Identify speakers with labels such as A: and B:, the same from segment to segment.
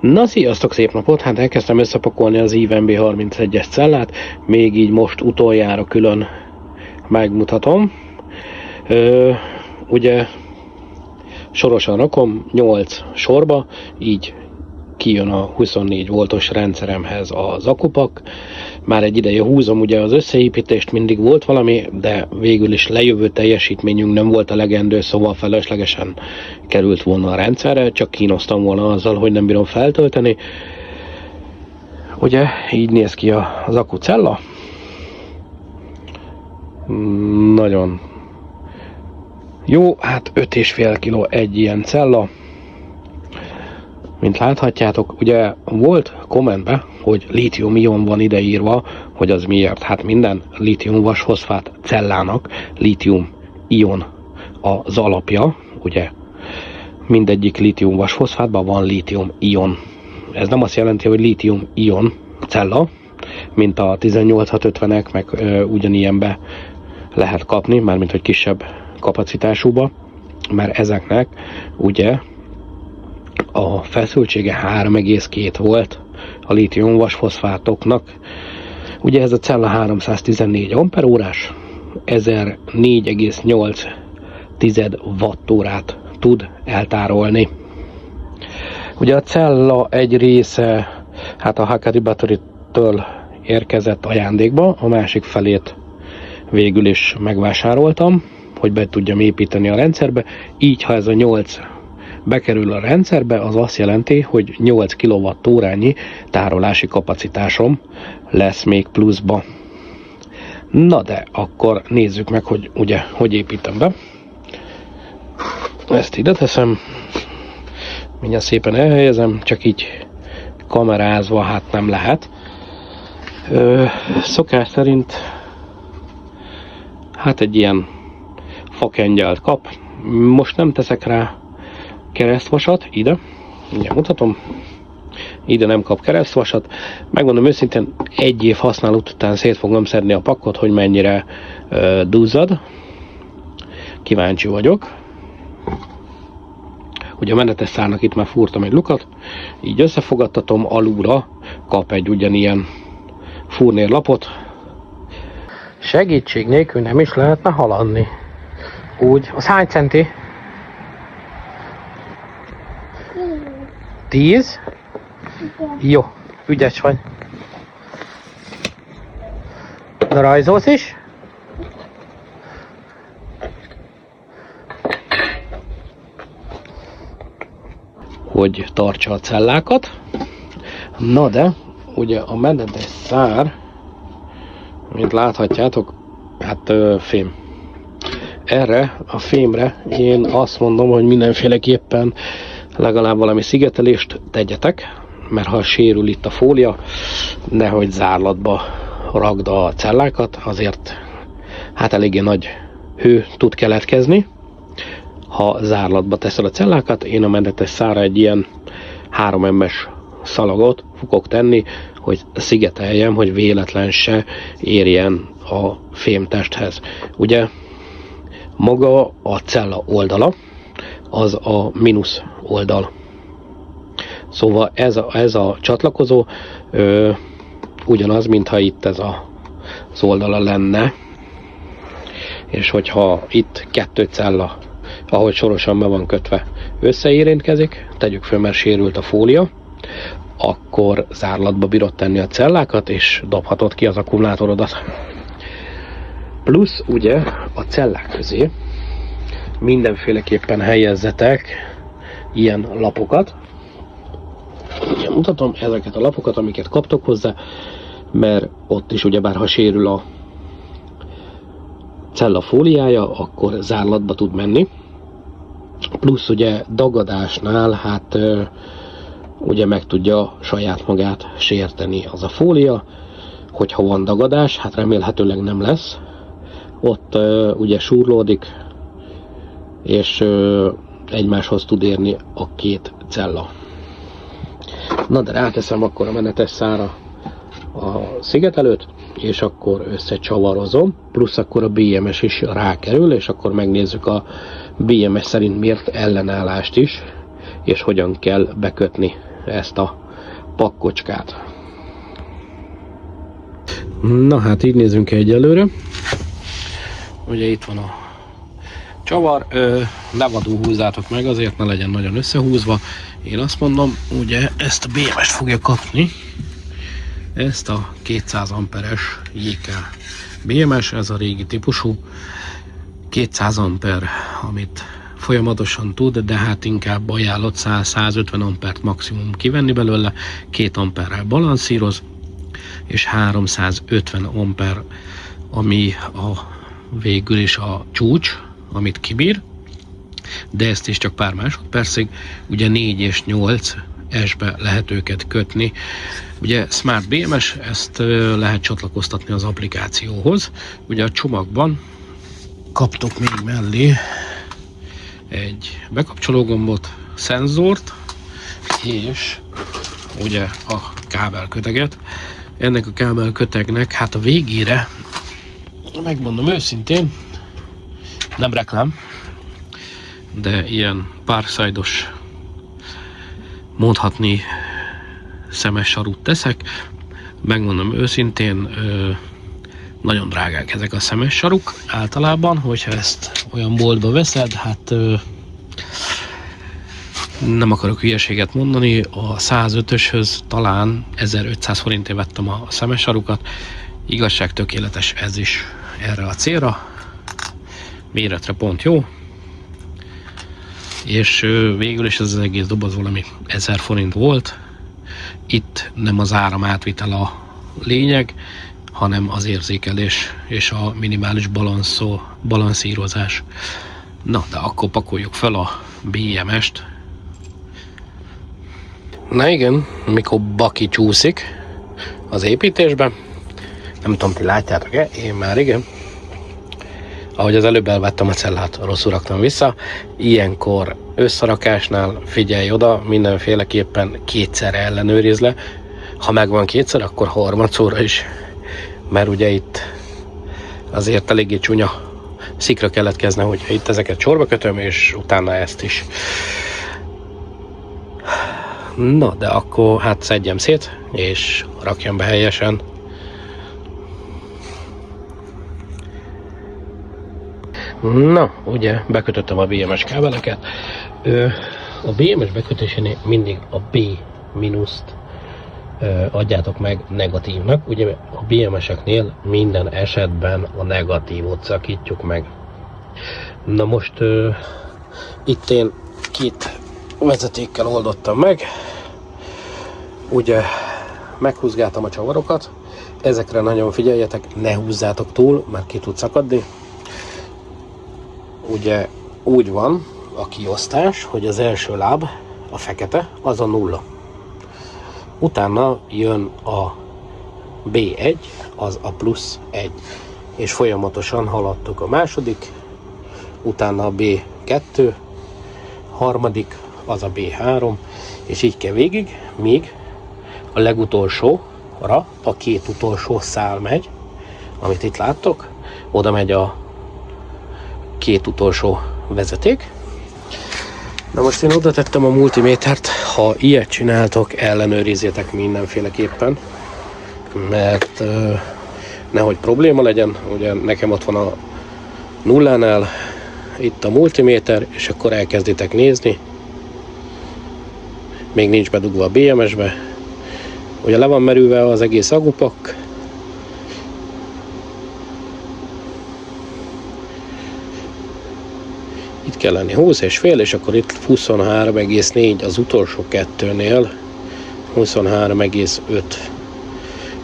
A: Na sziasztok, szép napot! Hát elkezdtem összepakolni az EVE MB31-es cellát, még így most utoljára külön megmutatom. Ugye sorosan rakom 8 sorba, így kijön a 24 voltos rendszeremhez az akupak. Már egy ideje húzom ugye az összeépítést, mindig volt valami, de végül is lejövő teljesítményünk nem volt elegendő, szóval feleslegesen került volna a rendszerre, csak kínoztam volna azzal, hogy nem bírom feltölteni. Ugye így néz ki az akucella. Nagyon jó, hát 5,5 kg egy ilyen cella. Mint láthatjátok, ugye volt kommentben, hogy lítium-ion van ideírva, hogy az miért. Hát minden lítium-vasfoszfát cellának lítium-ion az alapja, ugye mindegyik lítium-vasfoszfátban van lítium-ion. Ez nem azt jelenti, hogy lítium-ion cella, mint a 18650-ek, meg ugyanilyenbe lehet kapni, mármint hogy kisebb kapacitásúba, mert ezeknek ugye a feszültsége 3,2 volt a lítium vasfoszfátoknak. Ugye ez a cella 314 amperórás, 1004,8 wattórát tud eltárolni. Ugye a cella egy része hát a Hakari Battery-től érkezett ajándékba, a másik felét végül is megvásároltam, hogy be tudjam építeni a rendszerbe. Így, ha ez a 8 bekerül a rendszerbe, az azt jelenti, hogy 8 kWh tárolási kapacitásom lesz még pluszba. Na de, akkor nézzük meg, hogy ugye, hogy építem be. Ezt ide teszem, mindjárt szépen elhelyezem, csak így kamerázva hát nem lehet. Szokás szerint hát egy ilyen fakengyelt kap. Most nem teszek rá keresztvasat, ide, mindjárt mutatom, ide nem kap keresztvasat. Megmondom őszintén, egy év használat után szét fogom szedni a pakkot, hogy mennyire duzzad. Kíváncsi vagyok. Ugye a menetes szárnak itt már fúrtam egy lukat, így összefogadtatom, alulra kap egy ugyanilyen furnérlapot. Segítség nélkül nem is lehetne haladni. Úgy, az hány centi? 10? Jó, ügyes vagy. De rajzolsz is? Hogy tartsa a cellákat. Na de, ugye a menetes szár, mint láthatjátok, hát fém. Erre a fémre én azt mondom, hogy mindenféleképpen legalább valami szigetelést tegyetek, mert ha sérül itt a fólia, nehogy zárlatba ragd a cellákat, azért hát eléggé nagy hő tud keletkezni. Ha zárlatba teszed a cellákat, én a menetes szárra egy ilyen 3 mm-es szalagot fogok tenni, hogy szigeteljem, hogy véletlen se érjen a fémtesthez. Ugye maga a cella oldala, az a mínusz oldal. Szóval ez a csatlakozó ugyanaz, mintha itt ez az oldala lenne. És hogyha itt 2 cella, ahogy sorosan be van kötve, összeérintkezik, tegyük föl, mert sérült a fólia, akkor zárlatba bírod tenni a cellákat, és dobhatod ki az akkumulátorodat. Plusz ugye a cellák közé mindenféleképpen helyezzetek ilyen lapokat. Ugye mutatom ezeket a lapokat, amiket kaptok hozzá, mert ott is ugyebár ha sérül a cella fóliája, akkor zárlatba tud menni. Plusz ugye dagadásnál hát ugye meg tudja saját magát sérteni az a fólia, hogyha van dagadás, hát remélhetőleg nem lesz. Ott ugye súrlódik, és egymáshoz tud érni a 2 cella. Na de ráteszem akkor a menetes szárra a szigetelőt, és akkor összecsavarozom, plusz akkor a BMS is rákerül, és akkor megnézzük a BMS szerint miért ellenállást is, és hogyan kell bekötni ezt a pakkocskát. Na hát így nézünk ki egyelőre. Ugye itt van a csavar, ne vadul húzzátok meg, azért ne legyen nagyon összehúzva. Én azt mondom, ugye ezt a BMS fogja kapni, ezt a 200 amperes JK BMS, ez a régi típusú, 200 amper, amit folyamatosan tud, de hát inkább ajánlott 100-150 ampert maximum kivenni belőle, 2 amperrel balanszíroz, és 350 amper, ami végül is a csúcs, amit kibír, de ezt is csak pár másodpercig, ugye 4 és 8 S-be lehet őket kötni. Ugye Smart BMS, ezt lehet csatlakoztatni az applikációhoz. Ugye a csomagban kaptok még mellé egy bekapcsológombot, szenzort, és ugye a kábelköteget. Ennek a kábelkötegnek hát a végére, megmondom őszintén, nem reklám, de ilyen Parkside-os, mondhatni szemes sarút teszek. Megmondom őszintén, nagyon drágák ezek a szemes saruk általában, hogyha ezt olyan boltba veszed, hát nem akarok hülyeséget mondani, a 105-öshöz talán 1500 forintért vettem a szemes sarukat. Igazság tökéletes ez is erre a célra, méretre pont jó, és végül is ez az egész doboz valami 1000 forint volt. Itt nem az áram átvitel a lényeg, hanem az érzékelés és a minimális balanszírozás. Na, de akkor pakoljuk fel a BMS-t. Na igen, mikor baki csúszik az építésben, nem tudom, ti látjátok-e, én már igen. Ahogy az előbb elvettem a cellát, rosszul raktam vissza. Ilyenkor összerakásnál figyelj oda, mindenféleképpen kétszer ellenőrizz le. Ha megvan kétszer, akkor harmadszorra is. Mert ugye itt azért eléggé csúnya szikra keletkezne, hogyha itt ezeket sorba kötöm, és utána ezt is. Na, de akkor hát szedjem szét, és rakjam be helyesen. Na, ugye bekötöttem a BMS kábeleket. A BMS bekötésénél mindig a B mínuszt adjátok meg negatívnak. Ugye a BMS-eknél minden esetben a negatívot szakítjuk meg. Na most itt én 2 vezetékkel oldottam meg. Ugye meghúzgáltam a csavarokat. Ezekre nagyon figyeljetek, ne húzzátok túl, mert ki tud szakadni. Ugye úgy van a kiosztás, hogy az első láb, a fekete, az a 0. Utána jön a B1, az a plusz 1. És folyamatosan haladtuk a második, utána a B2, harmadik, az a B3, és így kell végig, míg a legutolsóra a 2 utolsó szál megy, amit itt láttok, oda megy a 2 utolsó vezeték. Na most én oda tettem a multimétert, ha ilyet csináltok, ellenőrizzétek mindenféleképpen, mert nehogy probléma legyen. Ugye nekem ott van a nullánál itt a multiméter, és akkor elkezditek nézni. Még nincs bedugva a BMS-be. Ugye le van merülve az egész agupak. Itt kell lenni 20,5, és akkor itt 23,4 az utolsó 2-nél, 23,5,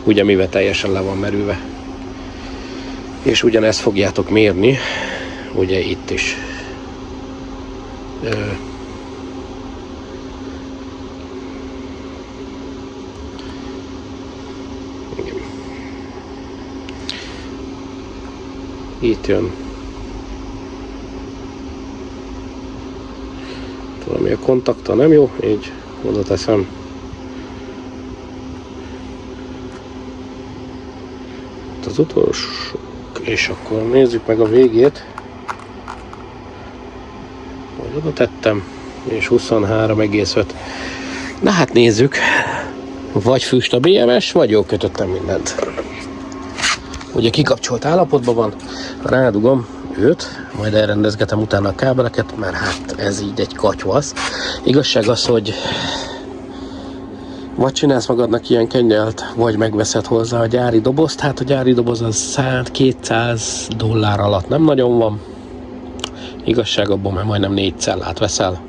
A: ugye mivel teljesen le van merülve. És ugyanezt fogjátok mérni, ugye itt is. Itt jön. Valami a kontakta nem jó, így oda teszem. Itt az utolsó, és akkor nézzük meg a végét. Hogy oda tettem, és 23,5. Na hát nézzük. Vagy füst a BMS, vagy jól kötöttem mindent. Ugye kikapcsolt állapotban van, rádugom őt, majd elrendezgetem utána a kábeleket, mert hát ez így egy katyvasz. Igazság az, hogy vagy csinálsz magadnak ilyen kennyelt, vagy megveszed hozzá a gyári dobozt. Hát a gyári doboz az $200 alatt nem nagyon van. Igazság abban, mert majdnem 4 cellát veszel.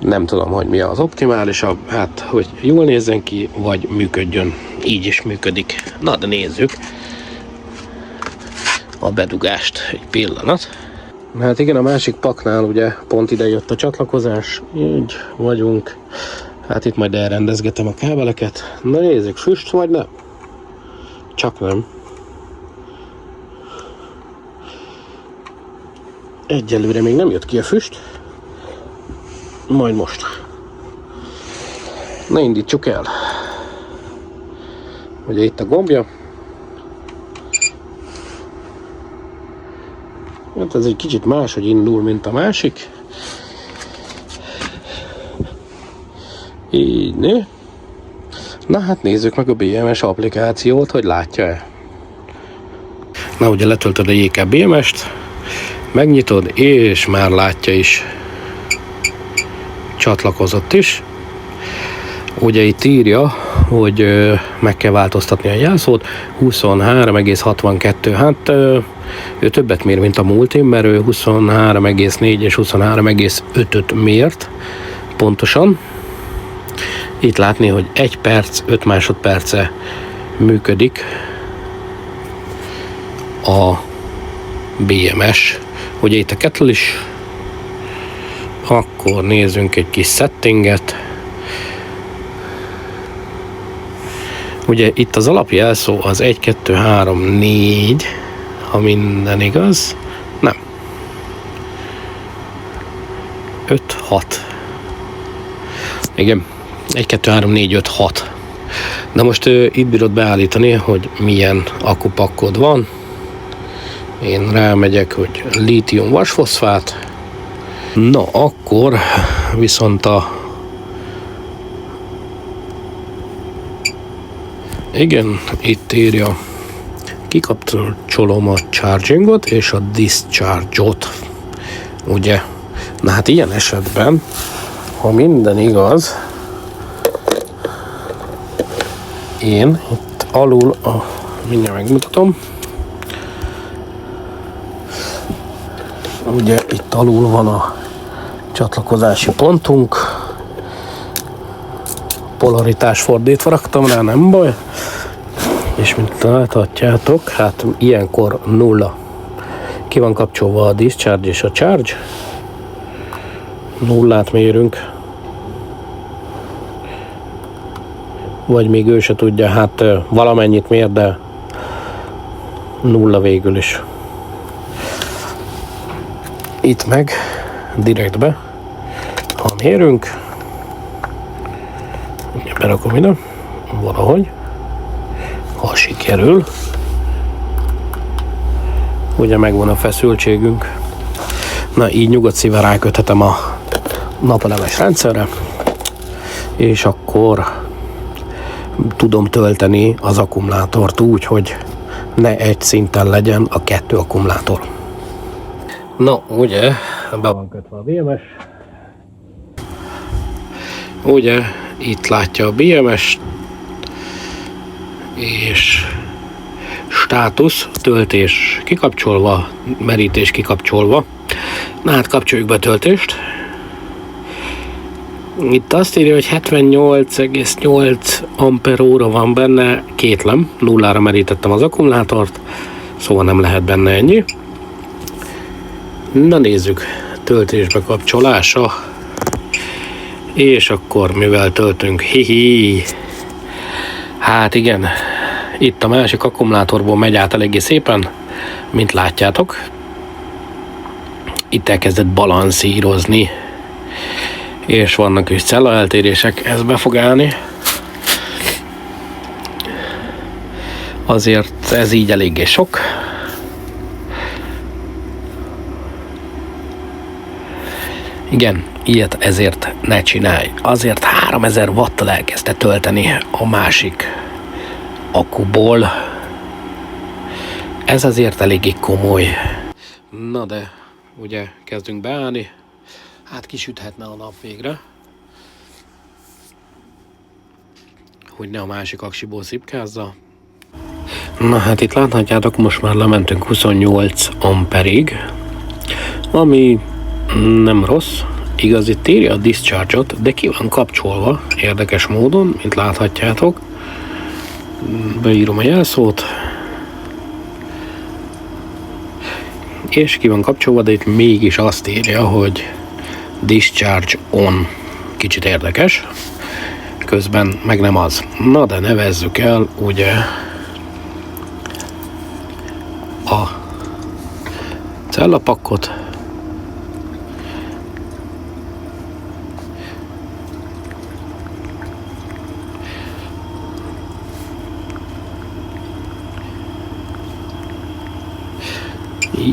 A: Nem tudom, hogy mi az optimálisabb, hát hogy jól nézzen ki, vagy működjön. Így is működik. Na de nézzük a bedugást egy pillanat. Hát igen, a másik paknál ugye pont ide jött a csatlakozás, így vagyunk. Hát itt majd elrendezgetem a kábeleket. Na nézzük, füst vagy nem? Csak nem. Egyelőre még nem jött ki a füst. Majd most. Na indítsuk el. Ugye itt a gombja. Hát ez egy kicsit máshogy indul, mint a másik. Így, né? Na hát nézzük meg a BMS applikációt, hogy látja-e. Na ugye letöltöd a JK BMS-t, megnyitod, és már látja is. Csatlakozott is. Ugye itt írja, hogy meg kell változtatni a jelszót. 23,62. Hát ő többet mér, mint a múltin, mert ő 23,4 és 23,5-öt mért pontosan. Itt látni, hogy 1 perc, 5 másodperce működik a BMS. Ugye itt a kettle is. Akkor nézzünk egy kis settinget. Ugye itt az alapjelszó az 1, 2, 3, 4, ha minden igaz. Nem. 5, 6. Igen. 1, 2, 3, 4, 5, 6. De most itt bírod beállítani, hogy milyen akupakkod van. Én rámegyek, hogy lítium vasfoszfát. Na, akkor viszont igen, itt írja, kikapcsolom a chargingot és a discharge-ot. Ugye? Na hát ilyen esetben, ha minden igaz, én itt alul, mindjárt megmutatom, ugye itt alul van a csatlakozási pontunk, polaritás fordítva raktam rá, nem baj, és mint láthatjátok, hát ilyenkor 0. Ki van kapcsolva a discharge és a charge, 0-át mérünk, vagy még ő se tudja, hát valamennyit mér, de 0 végül is. Itt meg direktbe, ha mérünk, berakom ide, valahogy, ha sikerül, ugye megvan a feszültségünk. Na így nyugodt szívvel ráköthetem a napelemes rendszerre, és akkor tudom tölteni az akkumulátort úgy, hogy ne egy szinten legyen a 2 akkumulátor. Na, ugye, be van kötve a BMS. Ugye, itt látja a BMS, és státusz, töltés kikapcsolva, merítés kikapcsolva. Na hát kapcsoljuk be a töltést. Itt azt írja, hogy 78,8 amperóra van benne, kétlem, 0-ra merítettem az akkumulátort, szóval nem lehet benne ennyi. Na nézzük, töltésbe kapcsolása, és akkor mivel töltünk, hihi, hát igen, itt a másik akkumulátorból megy át eléggé szépen, mint látjátok, itt elkezdett balanszírozni, és vannak is cellaeltérések, ez be fog állni, azért ez így eléggé sok. Igen, ilyet ezért ne csinálj. Azért 3000 watttal elkezdte tölteni a másik akkuból. Ez azért eléggé komoly. Na de, ugye kezdünk beállni. Hát kisüthetne a nap végre. Hogy ne a másik aksiból szipkázza. Na hát itt láthatjátok, most már lementünk 28 amperig, ami nem rossz. Igaz, itt írja a discharge-ot, de ki van kapcsolva érdekes módon, mint láthatjátok. Beírom a jelszót. És ki van kapcsolva, de itt mégis azt írja, hogy discharge on. Kicsit érdekes. Közben meg nem az. Na de nevezzük el, ugye, a cellapakkot.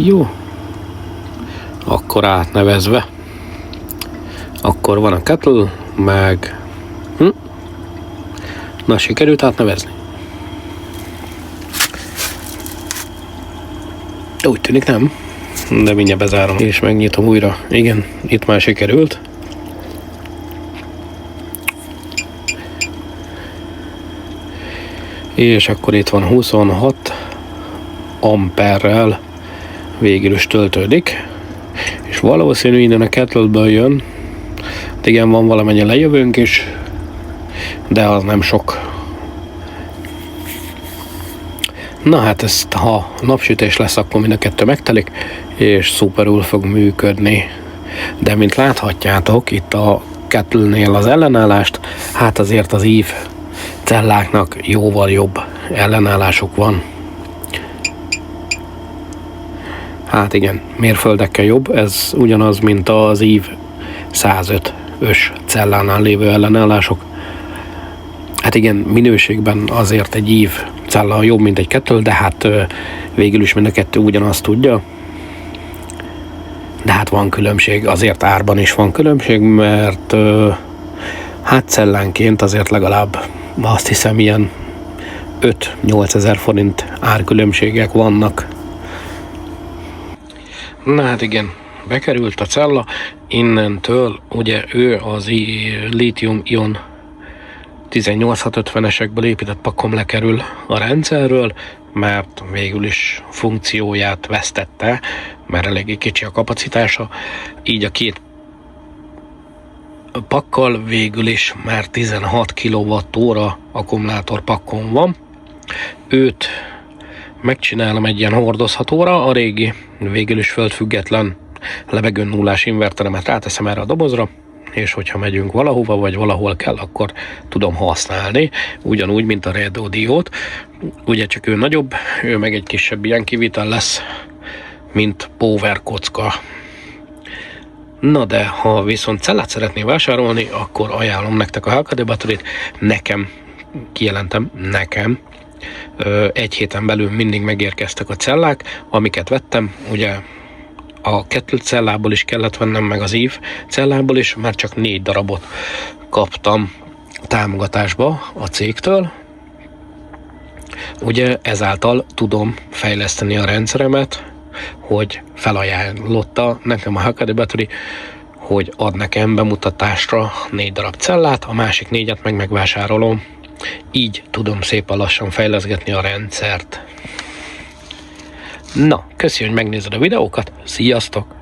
A: Jó. Akkor átnevezve. Akkor van a kettle, meg... Na, sikerült átnevezni. Úgy tűnik nem, de mindjárt bezárom és megnyitom újra. Igen, itt már sikerült. És akkor itt van 26 amperrel végül is töltődik. És valószínű innen a kettleből jön. Igen, van valamennyi lejövőnk is, de az nem sok. Na hát ezt, ha napsütés lesz, akkor mind a kettő megtelik, és szuperül fog működni. De mint láthatjátok, itt a kettle-nél az ellenállást, hát azért az EVE celláknak jóval jobb ellenállásuk van. Hát igen, mérföldekkel jobb, ez ugyanaz, mint az EVE 105-ös cellánál lévő ellenállások. Hát igen, minőségben azért egy EVE cella jobb, mint egy kettle, de hát végül is mind a kettő ugyanazt tudja. De hát van különbség, azért árban is van különbség, mert hát cellánként azért legalább azt hiszem ilyen 5-8 ezer forint árkülönbségek vannak. Na hát igen, bekerült a cella, innentől ugye ő az lítium-ion 18650-esekből épített pakkom lekerül a rendszerről, mert végül is funkcióját vesztette, mert eléggé kicsi a kapacitása, így a két pakkal végül is már 16 kWh akkumulátor pakkom van. Őt megcsinálom egy ilyen hordozhatóra, a régi, végül is földfüggetlen levegőn nullás inverteremet ráteszem erre a dobozra, és hogyha megyünk valahova, vagy valahol kell, akkor tudom használni, ugyanúgy, mint a Redo diót. Ugye csak ő nagyobb, ő meg egy kisebb ilyen kivitel lesz, mint power kocka. Na de, ha viszont cellát szeretné vásárolni, akkor ajánlom nektek a HKD Batteryt. Nekem, kijelentem, nekem, egy héten belül mindig megérkeztek a cellák, amiket vettem, ugye a kettle cellából is kellett vennem, meg az EVE cellából is, már csak 4 darabot kaptam támogatásba a cégtől. Ugye ezáltal tudom fejleszteni a rendszeremet, hogy felajánlotta nekem a HKD Battery, hogy ad nekem bemutatásra 4 darab cellát, a másik 4-et meg megvásárolom. Így tudom szépen lassan fejleszgetni a rendszert. Na, köszi, hogy megnézed a videókat, sziasztok!